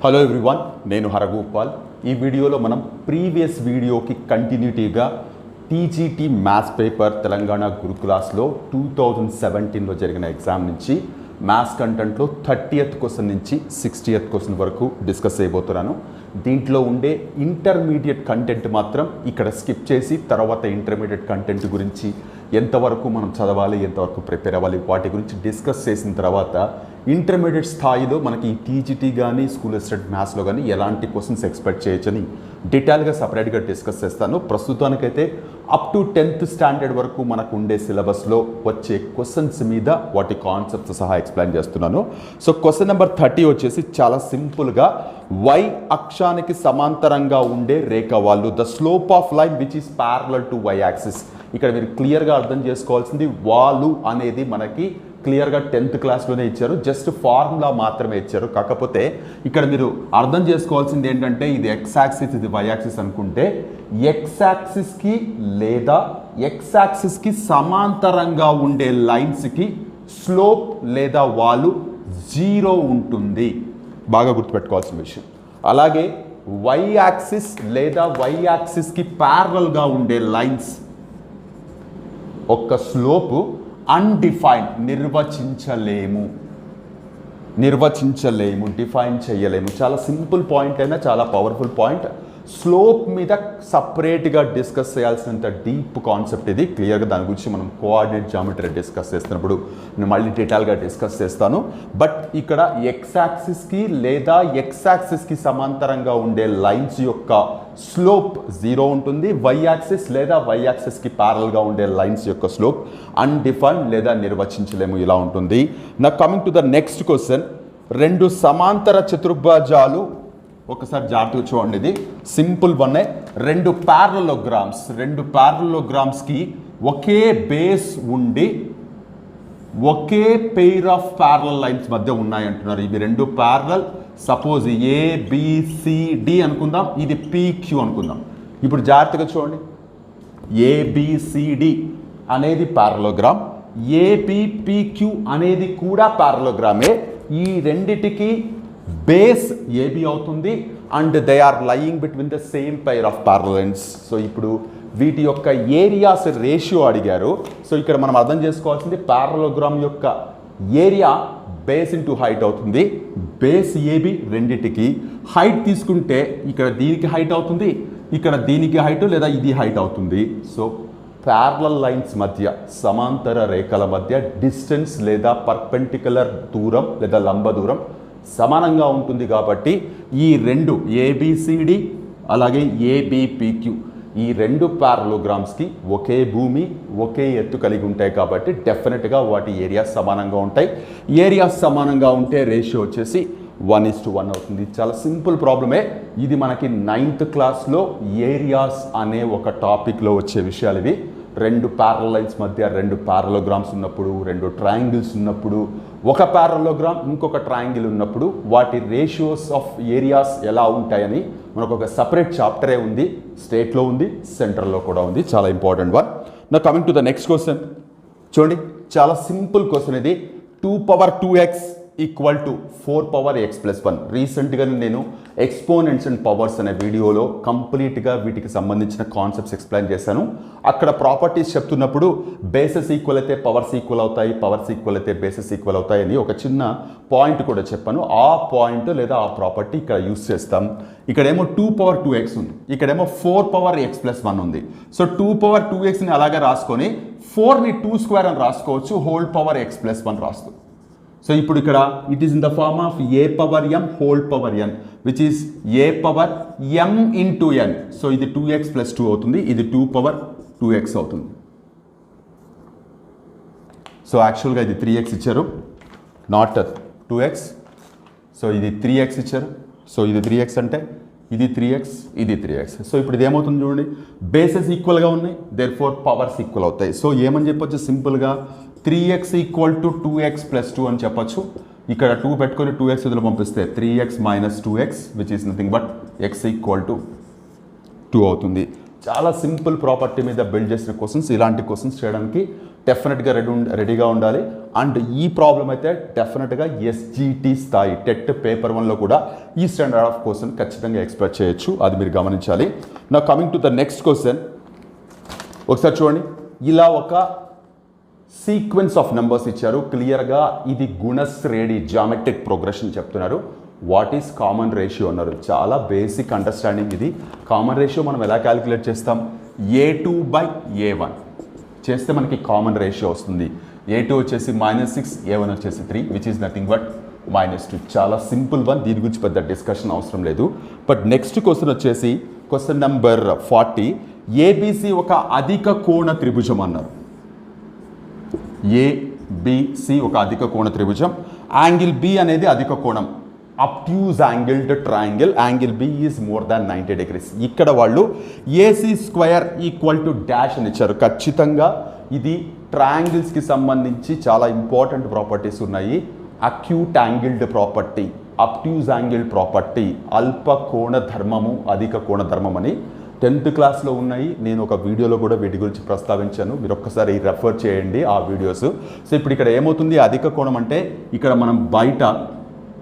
Hello everyone, నేను హరగోపాల్. ఈ వీడియోలో మనం ప్రీవియస్ వీడియోకి కంటిన్యూటీగా టీజీటీ మ్యాథ్స్ పేపర్ తెలంగాణ గురుకులాస్లో 2017లో జరిగిన ఎగ్జామ్ నుంచి మ్యాథ్స్ కంటెంట్లో 30th క్వశ్చన్ నుంచి 60th క్వశ్చన్ వరకు డిస్కస్ చేయబోతున్నాను. దీంట్లో ఉండే ఇంటర్మీడియట్ కంటెంట్ మాత్రం ఇక్కడ స్కిప్ చేసి తర్వాత ఇంటర్మీడియట్ కంటెంట్ గురించి ఎంతవరకు మనం చదవాలి, ఎంతవరకు ప్రిపేర్ అవ్వాలి, వాటి గురించి డిస్కస్ చేసిన తర్వాత ఇంటర్మీడియట్ స్థాయిలో మనకి టీజీటీ కానీ స్కూల్ అసిస్టెంట్ మ్యాథ్స్లో కానీ ఎలాంటి క్వశ్చన్స్ ఎక్స్పెక్ట్ చేయొచ్చని డీటెయిల్గా సపరేట్గా డిస్కస్ చేస్తాను. ప్రస్తుతానికైతే అప్ టు 10th స్టాండర్డ్ వరకు మనకు ఉండే సిలబస్లో వచ్చే క్వశ్చన్స్ మీద వాటి కాన్సెప్ట్స్ సహా ఎక్స్ప్లెయిన్ చేస్తున్నాను. సో క్వశ్చన్ నెంబర్ 30 వచ్చేసి చాలా సింపుల్గా వై అక్షానికి సమాంతరంగా ఉండే రేఖ వాళ్ళు the slope of line which is parallel to y axis. ఇక్కడ మీరు క్లియర్గా అర్థం చేసుకోవాల్సింది వాళ్ళు అనేది మనకి క్లియర్గా 10th క్లాస్లోనే ఇచ్చారు, జస్ట్ ఫార్ములా మాత్రమే ఇచ్చారు. కాకపోతే ఇక్కడ మీరు అర్థం చేసుకోవాల్సింది ఏంటంటే ఇది ఎక్స్ యాక్సిస్, ఇది వై యాక్సిస్ అనుకుంటే ఎక్స్ యాక్సిస్కి లేదా ఎక్స్ యాక్సిస్కి సమాంతరంగా ఉండే లైన్స్కి స్లోప్ లేదా వాలు 0 ఉంటుంది. బాగా గుర్తుపెట్టుకోవాల్సిన విషయం. అలాగే వై యాక్సిస్ లేదా వై యాక్సిస్కి ప్యారలల్గా ఉండే లైన్స్ ఒక్క స్లోపు అన్డిఫైన్డ్, నిర్వచించలేము, డిఫైన్ చేయలేము. చాలా సింపుల్ పాయింట్ అయినా చాలా పవర్ఫుల్ పాయింట్. స్లోప్ మీద సపరేట్గా డిస్కస్ చేయాల్సినంత డీప్ కాన్సెప్ట్ ఇది. క్లియర్గా దాని గురించి మనం కోఆర్డినేట్ జామెట్రీ డిస్కస్ చేస్తున్నప్పుడు నేను మళ్ళీ డీటెయిల్గా డిస్కస్ చేస్తాను. బట్ ఇక్కడ ఎక్స్ యాక్సిస్కి లేదా ఎక్స్ యాక్సిస్కి సమాంతరంగా ఉండే లైన్స్ యొక్క స్లోప్ 0 ఉంటుంది. వై యాక్సిస్ లేదా వై యాక్సిస్కి ప్యారల్గా ఉండే లైన్స్ యొక్క స్లోప్ అన్డిఫైన్డ్ లేదా నిర్వచించలేము, ఇలా ఉంటుంది. నా coming to the next question. రెండు సమాంతర చతుర్భుజాలు, ఒకసారి జాగ్రత్తగా చూడండి, ఇది సింపుల్ వన్నే. రెండు ప్యారలోగ్రామ్స్కి ఒకే బేస్ ఉండి ఒకే పెయిర్ ఆఫ్ ప్యారలల్ లైన్స్ మధ్య ఉన్నాయంటున్నారు. ఇవి రెండు ప్యారలల్, సపోజ్ ఏబిసిడి అనుకుందాం, ఇది పిక్యూ అనుకుందాం. ఇప్పుడు జాగ్రత్తగా చూడండి, ఏబిసిడి అనేది ప్యారలోగ్రామ్, ఏబిపిక్యూ అనేది కూడా ప్యారలోగ్రామే. ఈ రెండిటికి బేస్ ఏబి అవుతుంది and they are lying between the same pair of parallel lines. So ఇప్పుడు వీటి యొక్క ఏరియాస్ రేషియో అడిగారు. సో ఇక్కడ మనం అర్థం చేసుకోవాల్సింది ప్యారలోగ్రామ్ యొక్క ఏరియా బేస్ ఇంటూ హైట్ అవుతుంది. బేస్ ఏబి రెండిటికి హైట్ తీసుకుంటే ఇక్కడ దీనికి హైట్ అవుతుంది, ఇక్కడ దీనికి హైట్ లేదా ఇది హైట్ అవుతుంది. సో ప్యారలల్ లైన్స్ మధ్య, సమాంతర రేఖల మధ్య డిస్టెన్స్ లేదా పర్పెండిక్యులర్ దూరం లేదా లంబ దూరం సమానంగా ఉంటుంది. కాబట్టి ఈ రెండు ఏబిసిడి అలాగే ఏబిపిక్యూ ఈ రెండు ప్యారలోగ్రామ్స్కి ఒకే భూమి, ఒకే ఎత్తు కలిగి ఉంటాయి. కాబట్టి డెఫినెట్గా వాటి ఏరియాస్ సమానంగా ఉంటాయి. ఏరియాస్ సమానంగా ఉంటే రేషియో వచ్చేసి 1:1 అవుతుంది. చాలా సింపుల్ ప్రాబ్లమే ఇది. మనకి 9th క్లాస్లో ఏరియాస్ అనే ఒక టాపిక్లో వచ్చే విషయాలు ఇవి. రెండు ప్యారలల్ లైన్స్ మధ్య రెండు ప్యారలోగ్రామ్స్ ఉన్నప్పుడు, రెండు ట్రయాంగిల్స్ ఉన్నప్పుడు, ఒక ప్యారలోగ్రామ్ ఇంకొక ట్రయాంగిల్ ఉన్నప్పుడు వాటి రేషియోస్ ఆఫ్ ఏరియాస్ ఎలా ఉంటాయని మనకు ఒక సపరేట్ చాప్టరే ఉంది. స్టేట్లో ఉంది, సెంట్రల్లో కూడా ఉంది. చాలా ఇంపార్టెంట్ వన్. నా coming to the next question. చూడండి, చాలా సింపుల్ క్వశ్చన్ ఇది. 2^2x equal to 4^x+1. రీసెంట్గా నేను ఎక్స్పోనెంట్స్ అండ్ పవర్స్ అనే వీడియోలో కంప్లీట్గా వీటికి సంబంధించిన కాన్సెప్ట్స్ ఎక్స్ప్లెయిన్ చేశాను. అక్కడ ప్రాపర్టీస్ చెప్తున్నప్పుడు బేసెస్ ఈక్వల్ అయితే పవర్స్ ఈక్వల్ అవుతాయి, పవర్స్ ఈక్వల్ అయితే బేసెస్ ఈక్వల్ అవుతాయి అని ఒక చిన్న పాయింట్ కూడా చెప్పాను. ఆ పాయింట్ లేదా ఆ ప్రాపర్టీ ఇక్కడ యూస్ చేస్తాం. ఇక్కడేమో 2^2x ఉంది, ఇక్కడేమో 4^x+1 ఉంది. సో 2^2xని అలాగే రాసుకొని 4ని 2² అని రాసుకోవచ్చు, హోల్ పవర్ x+1 రాస్తూ. సో ఇప్పుడు ఇక్కడ it is in the form of a^m whole power n which is a^m into n. So ఇది 2x+2 అవుతుంది, ఇది 2^2x అవుతుంది. సో యాక్చువల్గా ఇది 3x ఇచ్చారు, నాట్ 2x. సో ఇది 3x ఇచ్చారు. సో ఇది 3x అంటే ఇది 3x, ఇది 3x. సో ఇప్పుడు ఇది ఏమవుతుంది చూడండి, బేసెస్ ఈక్వల్గా ఉన్నాయి, దేర్ఫోర్ పవర్స్ ఈక్వల్ అవుతాయి. సో ఏమని చెప్పొచ్చు సింపుల్గా, 3x ఈక్వల్ టు 2x+2 అని చెప్పచ్చు. ఇక్కడ 2 పెట్టుకొని 2x ఇదిలో పంపిస్తే 3x - 2x which is nothing but x equal to 2 అవుతుంది. చాలా సింపుల్ ప్రాపర్టీ మీద బిల్డ్ చేసిన క్వశ్చన్స్. ఇలాంటి క్వశ్చన్స్ చేయడానికి డెఫినెట్గా రెడీగా ఉండాలి. అండ్ ఈ ప్రాబ్లం అయితే డెఫినెట్గా ఎస్జిటి స్థాయి టెట్ పేపర్ 1లో కూడా ఈ స్టాండర్డ్ ఆఫ్ క్వశ్చన్ ఖచ్చితంగా ఎక్స్పెక్ట్ చేయొచ్చు, అది మీరు గమనించాలి. నా coming to the next question, ఒకసారి చూడండి. ఇలా ఒక సీక్వెన్స్ ఆఫ్ నెంబర్స్ ఇచ్చారు, క్లియర్గా ఇది గుణశ్రేణి జామెట్రిక్ ప్రోగ్రెషన్ చెప్తున్నారు. వాట్ ఈస్ కామన్ రేషియో అన్నారు. చాలా బేసిక్ అండర్స్టాండింగ్ ఇది. కామన్ రేషియో మనం ఎలా క్యాలిక్యులేట్ చేస్తాం? A2/A1 చేస్తే మనకి కామన్ రేషియో వస్తుంది. A2 వచ్చేసి -6, A1 వచ్చేసి 3, విచ్ ఈస్ నథింగ్ బట్ -2. చాలా సింపుల్ వన్, దీని గురించి పెద్ద డిస్కషన్ అవసరం లేదు. బట్ నెక్స్ట్ క్వశ్చన్ వచ్చేసి క్వశ్చన్ నెంబర్ 40. ఏబిసి ఒక అధిక కోణ త్రిభుజం అన్నారు. ఏబిసి ఒక అధిక కోణ త్రిభుజం. యాంగిల్ బి అనేది అధిక కోణం, obtuse angled triangle. Angle B is more than 90 degrees. ఇక్కడ వాళ్ళు AC² = డాష్ అని ఇచ్చారు. ఖచ్చితంగా ఇది ట్రయాంగిల్స్కి సంబంధించి చాలా ఇంపార్టెంట్ ప్రాపర్టీస్ ఉన్నాయి. Acute angled property, అబ్ట్యూజ్ angle property, అల్ప కోణ ధర్మము, అధిక కోణ ధర్మం అని 10th క్లాస్లో ఉన్నాయి. నేను ఒక వీడియోలో కూడా వీటి గురించి ప్రస్తావించాను, మీరు ఒక్కసారి రెఫర్ చేయండి ఆ వీడియోస్. సో ఇప్పుడు ఇక్కడ ఏమవుతుంది? అధిక కోణం అంటే ఇక్కడ మనం బయట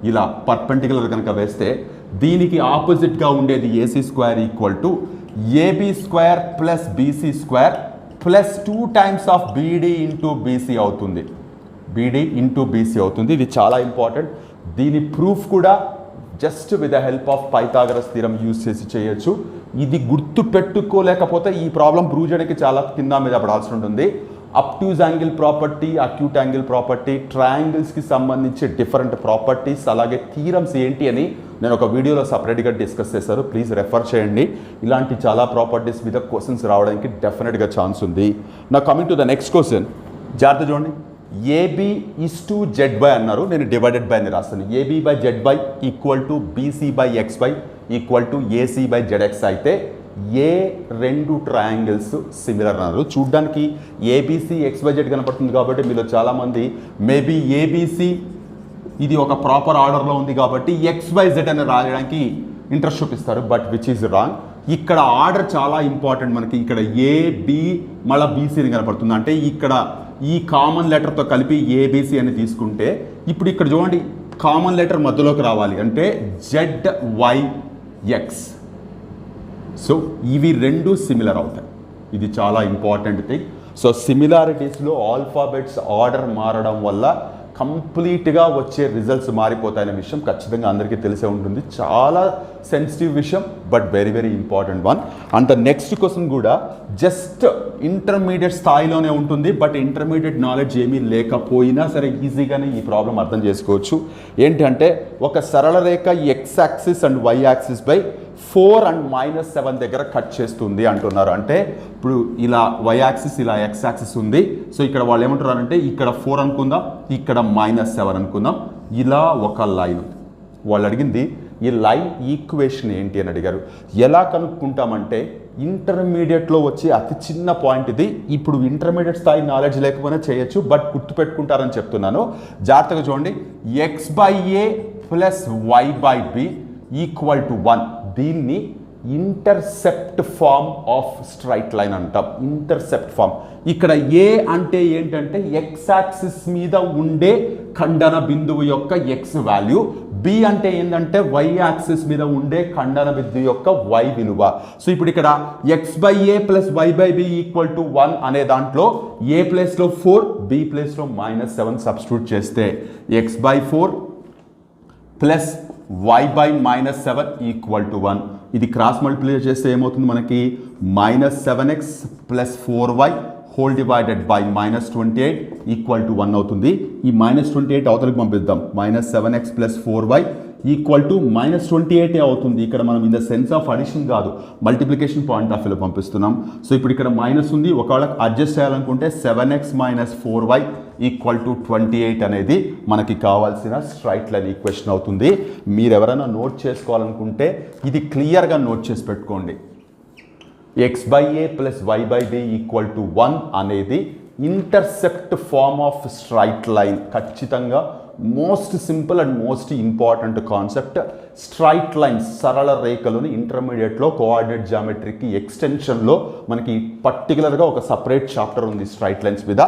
ఇలా పర్పెండిక్యులర్ కనుక వేస్తే దీనికి ఆపోజిట్గా ఉండేది AC² = AB² + BC² + 2 times of BD into BC అవుతుంది. BD into BC అవుతుంది. ఇది చాలా ఇంపార్టెంట్. దీని ప్రూఫ్ కూడా just with the help of Pythagoras theorem use చేసి చేయొచ్చు. ఇది గుర్తు పెట్టుకోలేకపోతే ఈ ప్రాబ్లం ప్రూవ్ చేయడానికి చాలా కింద మీద పడాల్సి ఉంటుంది. Obtuse angle property, acute angle property, ట్రయాంగిల్స్కి సంబంధించి డిఫరెంట్ ప్రాపర్టీస్, అలాగే థీరమ్స్ ఏంటి అని నేను ఒక వీడియోలో సపరేట్గా డిస్కస్ చేశాను, ప్లీజ్ రెఫర్ చేయండి. ఇలాంటి చాలా ప్రాపర్టీస్ మీద క్వశ్చన్స్ రావడానికి డెఫినెట్గా ఛాన్స్ ఉంది. నా coming to the next question, జాగ్రత్త చూడండి. AB/ZY అన్నారు, నేను డివైడెడ్ బై అని రాస్తాను. AB/ZY = BC/XY = AC/ZX అయితే ఏ రెండు ట్రయాంగిల్స్ సిమిలర్ అన్నారు. చూడ్డానికి ఏబిసి XYZ కనపడుతుంది కాబట్టి మీలో చాలామంది మేబీ ఏబిసి ఇది ఒక ప్రాపర్ ఆర్డర్లో ఉంది కాబట్టి XYZ అని రాయడానికి ఇంట్రెస్ట్ చూపిస్తారు, బట్ విచ్ ఈజ్ రాంగ్. ఇక్కడ ఆర్డర్ చాలా ఇంపార్టెంట్. మనకి ఇక్కడ AB మళ్ళీ BC అని కనపడుతుంది, అంటే ఇక్కడ ఈ కామన్ లెటర్తో కలిపి ABC అని తీసుకుంటే ఇప్పుడు ఇక్కడ చూడండి కామన్ లెటర్ మధ్యలోకి రావాలి అంటే ZYX. సో ఇవి రెండు సిమిలర్ అవుతాయి, ఇది చాలా ఇంపార్టెంట్ థింగ్. సో సిమిలారిటీస్లో ఆల్ఫాబెట్స్ ఆర్డర్ మారడం వల్ల కంప్లీట్గా వచ్చే రిజల్ట్స్ మారిపోతాయనే విషయం ఖచ్చితంగా అందరికీ తెలిసే ఉంటుంది. చాలా సెన్సిటివ్ విషయం, but very very important one. And the next question కూడా జస్ట్ ఇంటర్మీడియట్ స్థాయిలోనే ఉంటుంది, బట్ ఇంటర్మీడియట్ నాలెడ్జ్ ఏమీ లేకపోయినా సరే ఈజీగానే ఈ ప్రాబ్లం అర్థం చేసుకోవచ్చు. ఏంటంటే ఒక సరళ రేఖ X axis and Y axis by 4 and -7 దగ్గర కట్ చేస్తుంది అంటున్నారు. అంటే ఇప్పుడు ఇలా Y యాక్సిస్, ఇలా X యాక్సిస్ ఉంది. సో ఇక్కడ వాళ్ళు ఏమంటున్నారంటే ఇక్కడ 4 అనుకుందాం, ఇక్కడ -7 అనుకుందాం, ఇలా ఒక లైన్ ఉంది. వాళ్ళు అడిగింది ఈ లైన్ ఈక్వేషన్ ఏంటి అని అడిగారు. ఎలా కనుక్కుంటామంటే ఇంటర్మీడియట్లో వచ్చే అతి చిన్న పాయింట్ ఇది. ఇప్పుడు ఇంటర్మీడియట్ స్థాయి నాలెడ్జ్ లేకపోయినా చేయొచ్చు, బట్ గుర్తుపెట్టుకుంటారని చెప్తున్నాను. జాగ్రత్తగా చూడండి. X/A + Y/B = 1. దీన్ని intercept form of straight line అంటాం. Intercept form. ఇక్కడ ఏ అంటే ఏంటంటే X యాక్సిస్ మీద ఉండే ఖండన బిందువు యొక్క X వాల్యూ, B అంటే ఏంటంటే Y యాక్సిస్ మీద ఉండే ఖండన బిందువు యొక్క Y విలువ. సో ఇప్పుడు ఇక్కడ X/A + Y/B = 1 అనే దాంట్లో A ప్లేస్లో 4, B ప్లేస్లో -7 సబ్స్టిట్యూట్ చేస్తే X/4 + Y/-7 = 1. ఇది క్రాస్ మల్టిప్లై చేస్తే ఏమవుతుంది మనకి? -7x + 4y whole divided by -28 = 1 అవుతుంది. ఈ -28 అవతలకి పంపిద్దాం. -7x + 4y = -28 అవుతుంది. ఇక్కడ మనం in the sense of addition కాదు, మల్టిప్లికేషన్ పాయింట్ ఆఫ్ వ్యూలో పంపిస్తున్నాం. సో ఇప్పుడు ఇక్కడ మైనస్ ఉంది, ఒకవేళ అడ్జస్ట్ చేయాలనుకుంటే 7x - 4y = 28 అనేది మనకి కావాల్సిన స్ట్రైట్ లైన్ ఈక్వేషన్ అవుతుంది. మీరు ఎవరైనా నోట్ చేసుకోవాలనుకుంటే ఇది క్లియర్గా నోట్ చేసి పెట్టుకోండి. X/A + Y/B = 1 అనేది intercept form of straight line. ఖచ్చితంగా most simple and most important concept. Straight lines, సరళ రేఖలోని ఇంటర్మీడియట్లో కోఆర్డినేట్ జామెట్రీకి ఎక్స్టెన్షన్లో మనకి పర్టికులర్గా ఒక సపరేట్ చాప్టర్ ఉంది స్ట్రైట్ లైన్స్ మీద.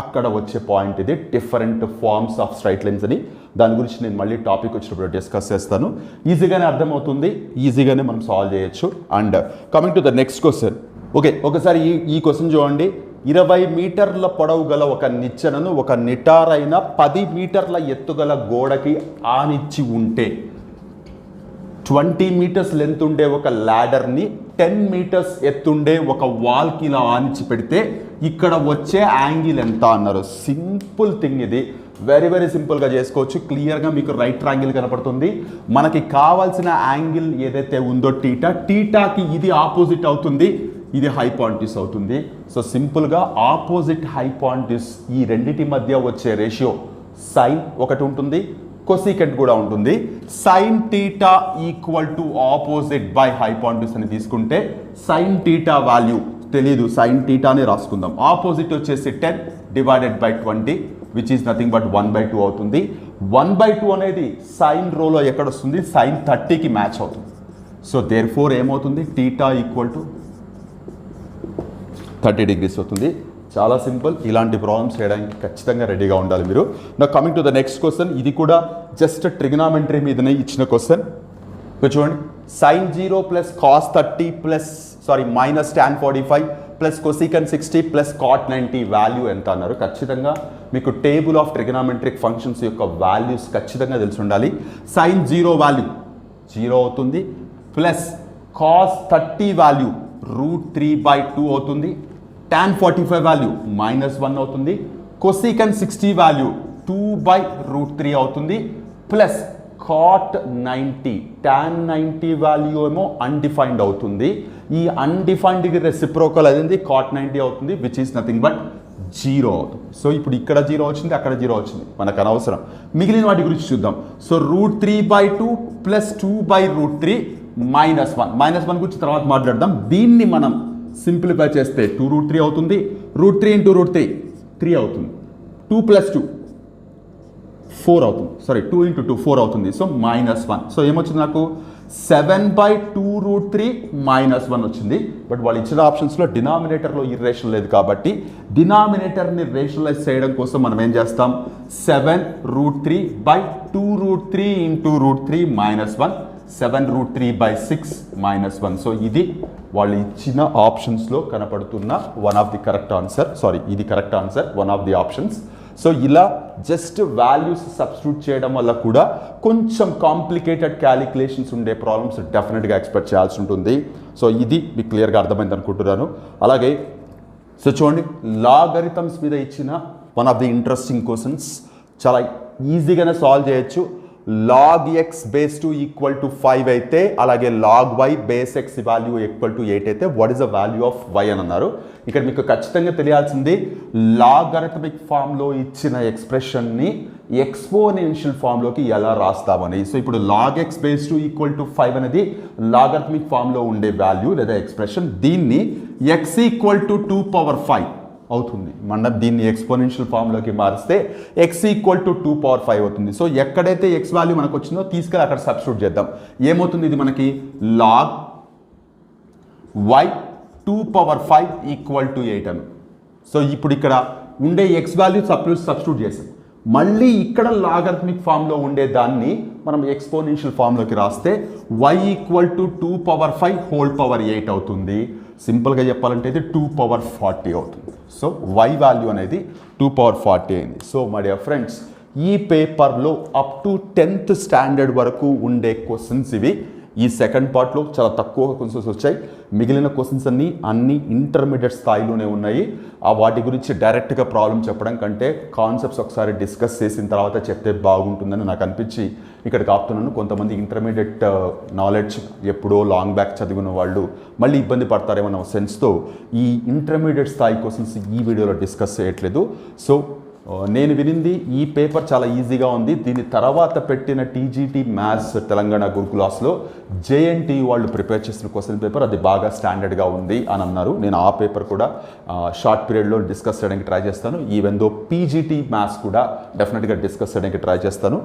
అక్కడ వచ్చే పాయింట్ ఇది, different forms of straight lines అని. దాని గురించి నేను మళ్ళీ టాపిక్ వచ్చినప్పుడు డిస్కస్ చేస్తాను. ఈజీగానే అర్థమవుతుంది, ఈజీగానే మనం సాల్వ్ చేయొచ్చు. And coming to the next question. Okay, ఒకసారి ఈ క్వశ్చన్ చూడండి. 20 మీటర్ల పొడవు గల ఒక నిచ్చెనను ఒక నిటారైన 10 మీటర్ల ఎత్తుగల గోడకి ఆనిచ్చి ఉంటే 20 మీటర్స్ లెంత్ ఉండే ఒక ల్యాడర్ని 10 మీటర్స్ ఎత్తుండే ఒక వాల్కి ఇలా ఆనిచ్చి పెడితే ఇక్కడ వచ్చే యాంగిల్ ఎంత అన్నారు. సింపుల్ థింగ్ ఇది, వెరీ వెరీ సింపుల్గా చేసుకోవచ్చు. క్లియర్గా మీకు రైట్ ట్రయాంగిల్ కనపడుతుంది. మనకి కావాల్సిన యాంగిల్ ఏదైతే ఉందో టీటాకి ఇది ఆపోజిట్ అవుతుంది, ఇది హైపాంటిస్ అవుతుంది. సో సింపుల్గా ఆపోజిట్ హైపాంటిస్ ఈ రెండింటి మధ్య వచ్చే రేషియో సైన్ ఒకటి ఉంటుంది, కొసీకెంట్ కూడా ఉంటుంది. Sine theta equal to opposite by hypotenuse అని తీసుకుంటే సైన్ టీటా వాల్యూ తెలీదు, సైన్ టీటాని రాసుకుందాం. ఆపోజిట్ వచ్చేసి 10 divided by 20 which is nothing but 1/2 అవుతుంది. 1/2 అనేది సైన్ రోలో ఎక్కడ వస్తుంది, సైన్ 30కి మ్యాచ్ అవుతుంది. సో దేర్ ఫోర్ ఏమవుతుంది, టీటా ఈక్వల్ టు 30 degrees అవుతుంది. చాలా సింపుల్. ఇలాంటి ప్రాబ్లమ్స్ చేయడానికి ఖచ్చితంగా రెడీగా ఉండాలి మీరు. Now coming to the next question. ఇది కూడా జస్ట్ ట్రిగ్నామెంటరీ మీదనే ఇచ్చిన క్వశ్చన్. చూడండి, sine 0 plus cos 30 plus minus tan 45 plus cosecant 60 plus cot 90 value ఎంత అన్నారు. ఖచ్చితంగా మీకు టేబుల్ ఆఫ్ ట్రిగ్నామెంట్రిక్ ఫంక్షన్స్ యొక్క వాల్యూస్ ఖచ్చితంగా తెలిసి ఉండాలి. సైన్ 0 వాల్యూ 0 అవుతుంది, ప్లస్ కాస్ 30 వాల్యూ √3/2 అవుతుంది, tan 45 వాల్యూ -1 అవుతుంది, కొసీకన్ 60 వాల్యూ 2/√3 అవుతుంది, ప్లస్ కాట్ 90 tan 90 వాల్యూ ఏమో అన్డిఫైన్డ్ అవుతుంది. ఈ అన్డిఫైన్డ్కి రెసిప్రోకల్ అయింది కాట్ 90 అవుతుంది, విచ్ ఈస్ నథింగ్ బట్ 0 అవుతుంది. సో ఇప్పుడు ఇక్కడ 0 వచ్చింది, అక్కడ 0 వచ్చింది, మనకు అనవసరం. మిగిలిన వాటి గురించి చూద్దాం. సో √3/2 ప్లస్ 2/√3 -1 గురించి తర్వాత మాట్లాడదాం. దీన్ని మనం సింప్లిఫై చేస్తే 2√3 అవుతుంది, √3 × √3 3 అవుతుంది, 2 + 2 4 అవుతుంది, 2 × 2 4 అవుతుంది. సో -1. సో ఏమొచ్చింది నాకు 7/2√3 -1 వచ్చింది. బట్ వాళ్ళు ఇచ్చిన ఆప్షన్స్లో డినామినేటర్లో ఇర్రేషన్ లేదు కాబట్టి డినామినేటర్ని రేషనలైజ్ చేయడం కోసం మనం ఏం చేస్తాం, 7√3/2√3 × √3 -1, 7√3/6 -1. సో ఇది వాళ్ళు ఇచ్చిన ఆప్షన్స్లో కనపడుతున్న one of the correct answer. ఇది correct answer, one of the options. So ఇలా జస్ట్ వాల్యూస్ సబ్స్టిట్యూట్ చేయడం వల్ల కూడా కొంచెం కాంప్లికేటెడ్ క్యాలిక్యులేషన్స్ ఉండే ప్రాబ్లమ్స్ డెఫినెట్గా ఎక్స్పెక్ట్ చేయాల్సి ఉంటుంది. సో ఇది మీకు క్లియర్గా అర్థమైంది అనుకుంటున్నాను. అలాగే సో చూడండి, లాగరిథమ్స్ మీద ఇచ్చిన one of the interesting questions చాలా ఈజీగానే సాల్వ్ చేయొచ్చు. log x base 2 equal to 5 అయితే, అలాగే log y base x value equal to 8 అయితే what is the value of y అని అన్నారు. ఇక్కడ మీకు ఖచ్చితంగా తెలియాల్సింది లాగరిథమిక్ ఫామ్లో ఇచ్చిన ఎక్స్ప్రెషన్ని ఎక్స్పోనెన్షియల్ ఫామ్లోకి ఎలా రాస్తామని. సో ఇప్పుడు log x base 2 equal to 5 అనేది లాగరిథమిక్ ఫామ్లో ఉండే వాల్యూ లేదా ఎక్స్ప్రెషన్. దీన్ని x ఈక్వల్ టు 2^5 అవుతుంది. మనం దీన్ని ఎక్స్పోనెన్షియల్ ఫామ్లోకి మారిస్తే x ఈక్వల్ టు 2^5 అవుతుంది. సో ఎక్కడైతే x వాల్యూ మనకు వచ్చిందో తీసుకెళ్ళి అక్కడ సబ్స్టిట్యూట్ చేద్దాం. ఏమవుతుంది, ఇది మనకి log y 2^5 ఈక్వల్ టు 8 అని. సో ఇప్పుడు ఇక్కడ ఉండే x వాల్యూ సబ్స్టిట్యూట్ చేసాం. మళ్ళీ ఇక్కడ లాగరిథమిక్ ఫామ్లో ఉండే దాన్ని మనం ఎక్స్పోనెన్షియల్ ఫామ్లోకి రాస్తే y equal to 2^5 whole power 8 అవుతుంది. సింపుల్గా చెప్పాలంటే ఇది 2^40 అవుతుంది. సో y వాల్యూ అనేది 2^40 అయింది. సో మై డియర్ ఫ్రెండ్స్, ఈ పేపర్లో అప్ టు 10th స్టాండర్డ్ వరకు ఉండే క్వశ్చన్స్ ఇవి. ఈ సెకండ్ పార్ట్లో చాలా తక్కువ క్వశ్చన్స్ వచ్చాయి. మిగిలిన క్వశ్చన్స్ అన్ని ఇంటర్మీడియట్ స్థాయిలోనే ఉన్నాయి. వాటి గురించి డైరెక్ట్గా ప్రాబ్లం చెప్పడం కంటే కాన్సెప్ట్స్ ఒకసారి డిస్కస్ చేసిన తర్వాత చెప్తే బాగుంటుందని నాకు అనిపించి ఇక్కడికి ఆపుతున్నాను. కొంతమంది ఇంటర్మీడియట్ నాలెడ్జ్ ఎప్పుడో లాంగ్ బ్యాక్ చదివిన వాళ్ళు మళ్ళీ ఇబ్బంది పడతారేమన్న సెన్స్తో ఈ ఇంటర్మీడియట్ స్థాయి క్వశ్చన్స్ ఈ వీడియోలో డిస్కస్ చేయట్లేదు. సో నేను వినింది ఈ పేపర్ చాలా ఈజీగా ఉంది, దీని తర్వాత పెట్టిన టీజీటీ మ్యాథ్స్ తెలంగాణ గురుకులాస్లో జేఎన్టీ వాళ్ళు ప్రిపేర్ చేసిన క్వశ్చన్ పేపర్ అది బాగా స్టాండర్డ్గా ఉంది అని అన్నారు. నేను ఆ పేపర్ కూడా షార్ట్ పీరియడ్లో డిస్కస్ చేయడానికి ట్రై చేస్తాను. ఈవెన్ దో పీజీటీ మ్యాథ్స్ కూడా డెఫినెట్గా డిస్కస్ చేయడానికి ట్రై చేస్తాను.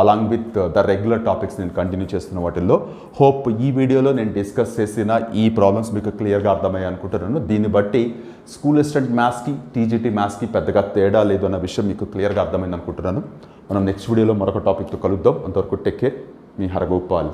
Along with the regular topics నేను కంటిన్యూ చేస్తున్న వాటిల్లో. హోప్ ఈ వీడియోలో నేను డిస్కస్ చేసిన ఈ ప్రాబ్లమ్స్ మీకు క్లియర్గా అర్థమయ్యాయి అనుకుంటున్నాను. దీన్ని బట్టి స్కూల్ అసిస్టెంట్ మ్యాథ్స్కి టీజీటీ మ్యాథ్స్కి పెద్దగా తేడా లేదు అన్న విషయం మీకు క్లియర్గా అర్థమైంది అనుకుంటున్నాను. మనం నెక్స్ట్ వీడియోలో మరొక టాపిక్తో కలుద్దాం. అంతవరకు టేక్ కేర్. మీ హరగోపాల్.